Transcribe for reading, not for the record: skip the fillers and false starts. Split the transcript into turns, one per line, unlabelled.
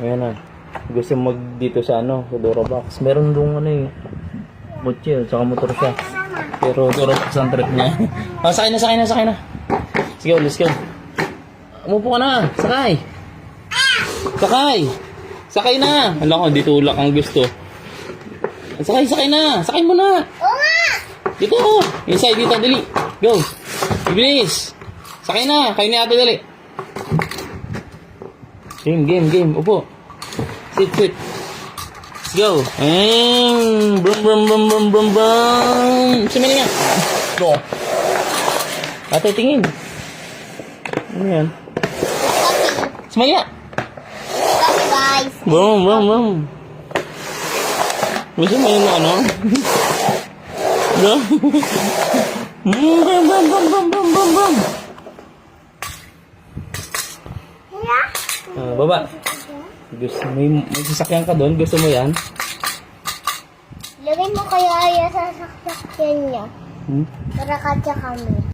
Ayan na. Gusto mag dito sa ano, sa Durabox. Meron dong ano eh. Kotse, saka motor siya. Pero Durabox ang trip niya. Ah, sakay na. Let's go, let's go. Umupo ka na. Sakay. Sakay na. Alam ko, dito ulak ang gusto. Sakay na. Sakay mo na.
Oo nga!
Dito. Inside dito, dali. Go. Bilis. Sakay na. Kayo ni ate, dali. Game. Upo. Sit. Let's go. Brum. Sumili nga. Go. Ate, tingin. Ano yan? Sumaya.
Stop, guys.
Brum. Gusto mo yung ano? No? Brum. Baba. Gusto may sasakyan ka doon? Gusto mo yan?
Lagay mo kaya sa sasakyan niya.
Hmm?
Para katsa kami.